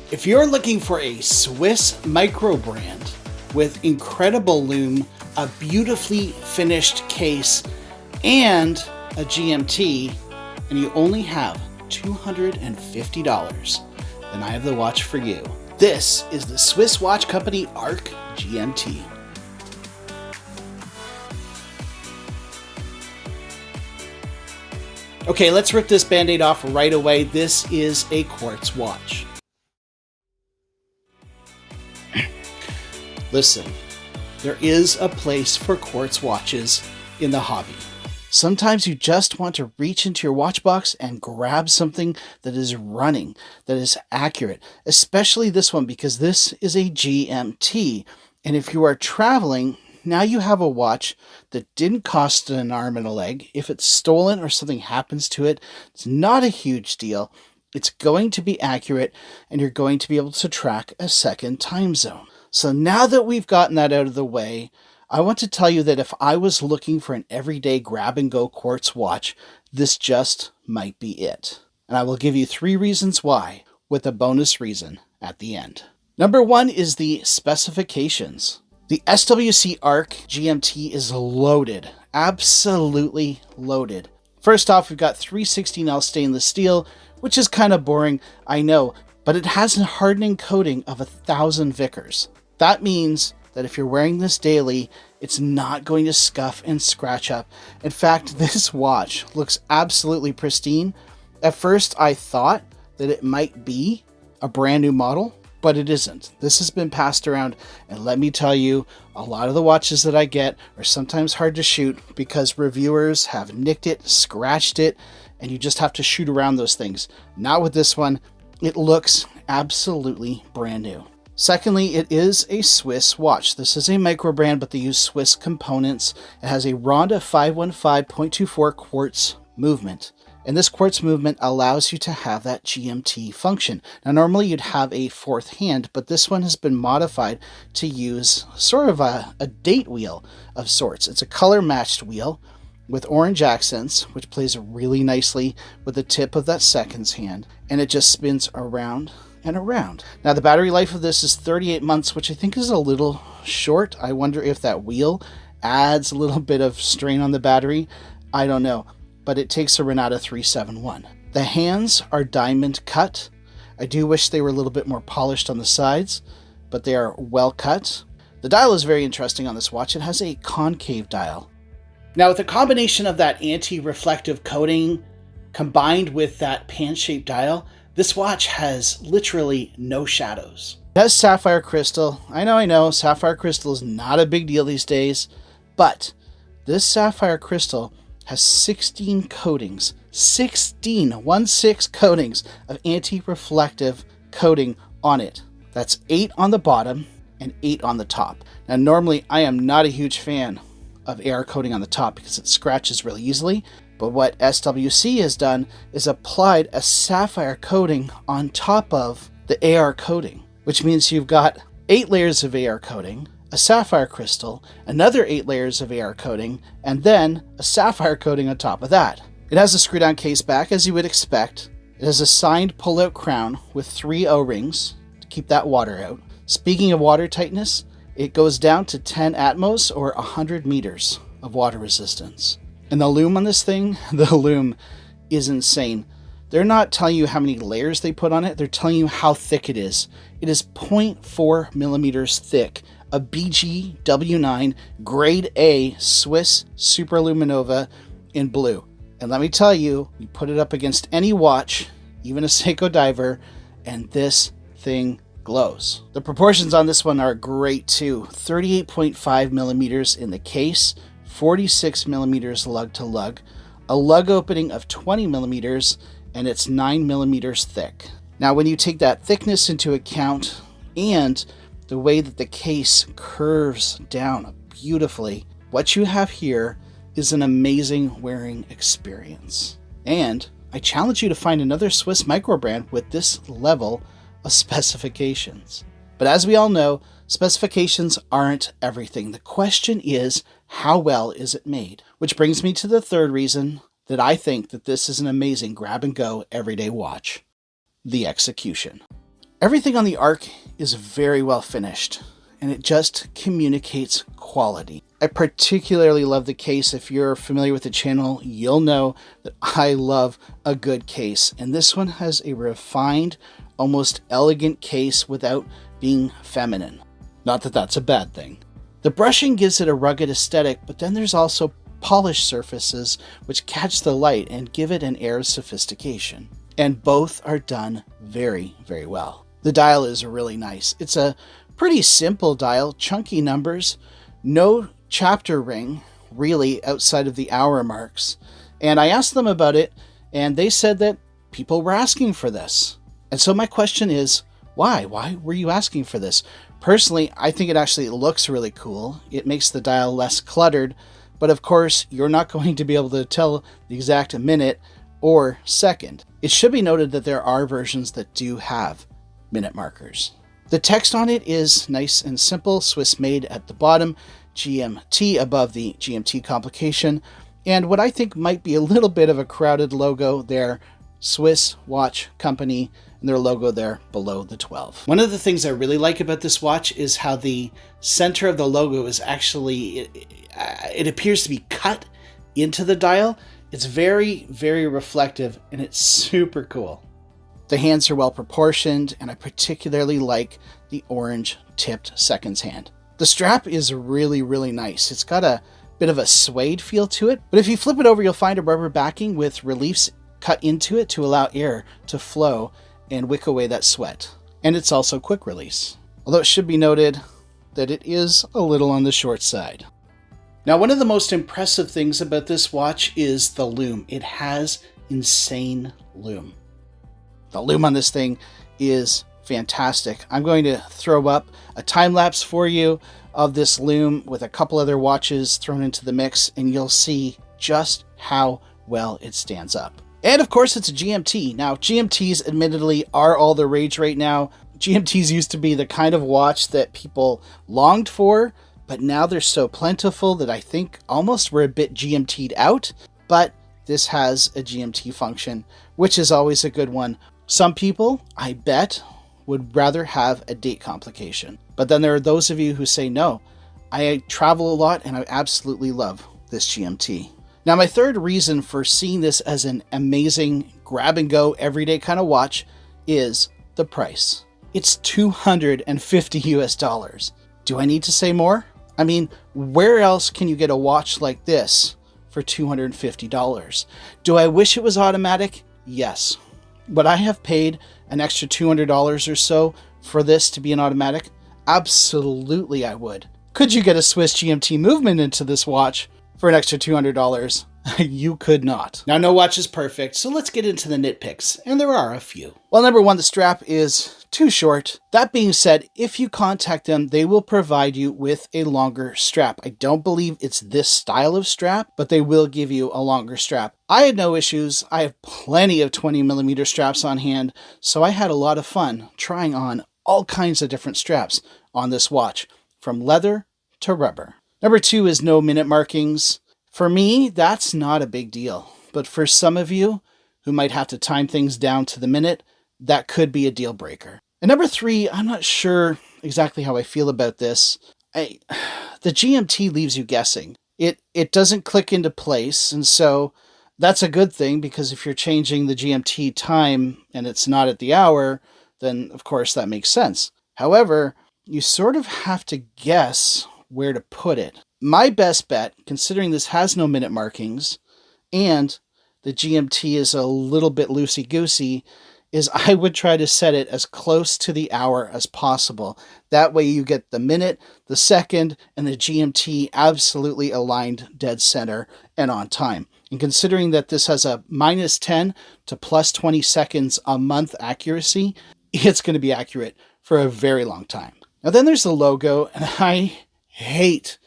If you're looking for a Swiss micro brand with incredible lume, a beautifully finished case, and a GMT, and you only have $250, then I have the watch for you. This is the Swiss watch company ARK GMT. Okay, let's rip this band-aid off right away. This is a quartz watch. Listen, there is a place for quartz watches in the hobby. Sometimes you just want to reach into your watch box and grab something that is running, that is accurate, especially this one because this is a GMT. And if you are traveling, now you have a watch that didn't cost an arm and a leg. If it's stolen or something happens to it, it's not a huge deal. It's going to be accurate and you're going to be able to track a second time zone. So now that we've gotten that out of the way, I want to tell you that if I was looking for an everyday grab-and-go quartz watch, this just might be it. And I will give you 3 reasons why, with a bonus reason at the end. Number 1 is the specifications. The SWC ARK GMT is loaded, absolutely loaded. First off, we've got 316L stainless steel, which is kind of boring, I know, but it has a hardening coating of 1,000 Vickers. That means that if you're wearing this daily, it's not going to scuff and scratch up. In fact, this watch looks absolutely pristine. At first, I thought that it might be a brand new model, but it isn't. This has been passed around, and let me tell you, a lot of the watches that I get are sometimes hard to shoot because reviewers have nicked it, scratched it, and you just have to shoot around those things. Not with this one. It looks absolutely brand new. Secondly, it is a Swiss watch. This is a micro brand, but they use Swiss components. It has a Ronda 515.24 quartz movement. And this quartz movement allows you to have that GMT function. Now, normally you'd have a 4th hand, but this one has been modified to use sort of a date wheel of sorts. It's a color-matched wheel with orange accents, which plays really nicely with the tip of that seconds hand. And it just spins around and around. Now, the battery life of this is 38 months, which I think is a little short. I wonder if that wheel adds a little bit of strain on the battery. I don't know. But it takes a Renata 371. The hands are diamond cut. I do wish they were a little bit more polished on the sides, but they are well cut. The dial is very interesting on this watch. It has a concave dial. Now, with a combination of that anti-reflective coating combined with that pan-shaped dial, this watch has literally no shadows. It has sapphire crystal. I know, sapphire crystal is not a big deal these days, but this sapphire crystal has 16 coatings, 16 coatings of anti-reflective coating on it. That's 8 on the bottom and 8 on the top. Now, normally I am not a huge fan of AR coating on the top because it scratches really easily, but what SWC has done is applied a sapphire coating on top of the AR coating, which means you've got 8 layers of AR coating, a sapphire crystal, another 8 layers of AR coating, and then a sapphire coating on top of that. It has a screw-down case back, as you would expect. It has a signed pull-out crown with 3 O-rings to keep that water out. Speaking of water tightness, it goes down to 10 atmos or 100 meters of water resistance. And the lume on this thing, the lume is insane. They're not telling you how many layers they put on it, they're telling you how thick it is. It is 0.4 millimeters thick. A BG W9 grade A Swiss Superluminova in blue. And let me tell you, you put it up against any watch, even a Seiko diver, and this thing glows. The proportions on this one are great too. 38.5 millimeters in the case, 46 millimeters lug to lug, a lug opening of 20 millimeters, and it's 9 millimeters thick. Now, when you take that thickness into account and the way that the case curves down beautifully, what you have here is an amazing wearing experience. And I challenge you to find another Swiss micro brand with this level of specifications. But as we all know, specifications aren't everything. The question is, how well is it made? Which brings me to the third reason that I think that this is an amazing grab and go everyday watch: the execution. Everything on the ARK is very well finished, and it just communicates quality. I particularly love the case. If you're familiar with the channel, you'll know that I love a good case, and this one has a refined, almost elegant case without being feminine. Not that that's a bad thing. The brushing gives it a rugged aesthetic, but then there's also polished surfaces which catch the light and give it an air of sophistication. And both are done very, very well. The dial is really nice. It's a pretty simple dial, chunky numbers, no chapter ring really outside of the hour marks. And I asked them about it, and they said that people were asking for this. And so my question is, why? Why were you asking for this? Personally, I think it actually looks really cool. It makes the dial less cluttered, but of course, you're not going to be able to tell the exact minute or second. It should be noted that there are versions that do have minute markers. The text on it is nice and simple, Swiss made at the bottom, GMT above the GMT complication, and what I think might be a little bit of a crowded logo there, Swiss Watch Company, and their logo there below the 12. One of the things I really like about this watch is how the center of the logo is actually, it appears to be cut into the dial. It's very, very reflective, and it's super cool. The hands are well proportioned, and I particularly like the orange tipped seconds hand. The strap is really, really nice. It's got a bit of a suede feel to it, but if you flip it over, you'll find a rubber backing with reliefs cut into it to allow air to flow and wick away that sweat. And it's also quick release. Although it should be noted that it is a little on the short side. Now, one of the most impressive things about this watch is the lume. It has insane lume. The lume on this thing is fantastic. I'm going to throw up a time lapse for you of this lume with a couple other watches thrown into the mix, and you'll see just how well it stands up. And of course, it's a GMT. Now, GMTs admittedly are all the rage right now. GMTs used to be the kind of watch that people longed for, but now they're so plentiful that I think almost we're a bit GMT'd out. But this has a GMT function, which is always a good one. Some people, I bet, would rather have a date complication. But then there are those of you who say, no, I travel a lot and I absolutely love this GMT. Now, my third reason for seeing this as an amazing grab-and-go everyday kind of watch is the price. It's $250 US. Do I need to say more? I mean, where else can you get a watch like this for $250? Do I wish it was automatic? Yes. Would I have paid an extra $200 or so for this to be an automatic? Absolutely I would. Could you get a Swiss GMT movement into this watch for an extra $200? You could not. Now, no watch is perfect, so let's get into the nitpicks, and there are a few. Well, number one, the strap is too short. That being said, if you contact them, they will provide you with a longer strap. I don't believe it's this style of strap, but they will give you a longer strap. I had no issues. I have plenty of 20mm straps on hand, so I had a lot of fun trying on all kinds of different straps on this watch, from leather to rubber. Number two is no minute markings. For me, that's not a big deal, but for some of you who might have to time things down to the minute, that could be a deal breaker. And number three, I'm not sure exactly how I feel about this. The GMT leaves you guessing. It doesn't click into place, and so that's a good thing, because if you're changing the GMT time and it's not at the hour, then of course that makes sense. However, you sort of have to guess where to put it. My best bet, considering this has no minute markings and the GMT is a little bit loosey-goosey, is I would try to set it as close to the hour as possible. That way you get the minute, the second, and the GMT absolutely aligned dead center and on time. And considering that this has a -10 to +20 seconds a month accuracy, it's going to be accurate for a very long time. Now then there's the logo, and I hate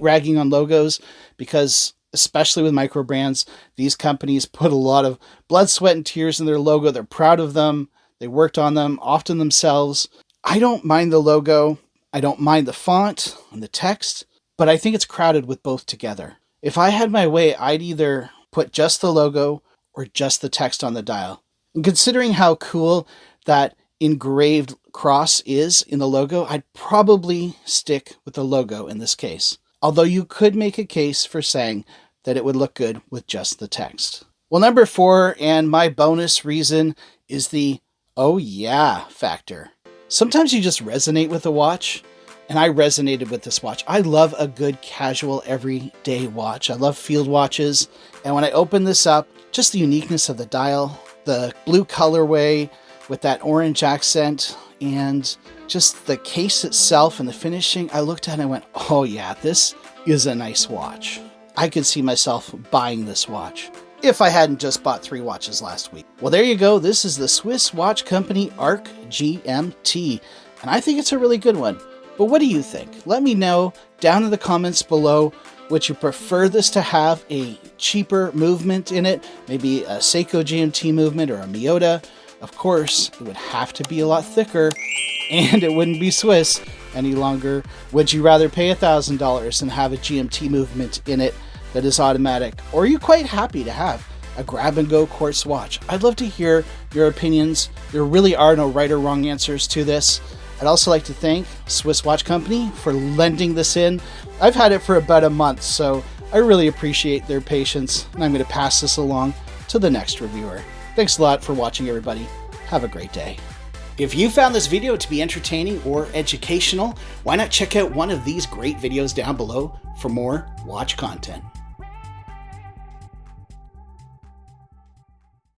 ragging on logos, because especially with micro brands, these companies put a lot of blood, sweat, and tears in their logo. They're proud of them. They worked on them, often themselves. I don't mind the logo. I don't mind the font and the text, but I think it's crowded with both together. If I had my way, I'd either put just the logo or just the text on the dial. And considering how cool that engraved cross is in the logo, I'd probably stick with the logo in this case. Although you could make a case for saying that it would look good with just the text. Well, number 4, and my bonus reason, is the oh yeah factor. Sometimes you just resonate with a watch, and I resonated with this watch. I love a good casual everyday watch. I love field watches, and when I open this up, just the uniqueness of the dial, the blue colorway with that orange accent, and just the case itself and the finishing, I looked at it and I went, oh yeah, this is a nice watch. I could see myself buying this watch if I hadn't just bought 3 watches last week. Well, there you go. This is the Swiss watch company ARK GMT, and I think it's a really good one. But what do you think? Let me know down in the comments below. Would you prefer this to have a cheaper movement in it? Maybe a Seiko GMT movement or a Miyota? Of course, it would have to be a lot thicker, and it wouldn't be Swiss any longer. Would you rather pay $1,000 and have a GMT movement in it that is automatic? Or are you quite happy to have a grab-and-go quartz watch? I'd love to hear your opinions. There really are no right or wrong answers to this. I'd also like to thank Swiss Watch Company for lending this in. I've had it for about a month, so I really appreciate their patience, and I'm going to pass this along to the next reviewer. Thanks a lot for watching, everybody. Have a great day. If you found this video to be entertaining or educational, why not check out one of these great videos down below for more watch content.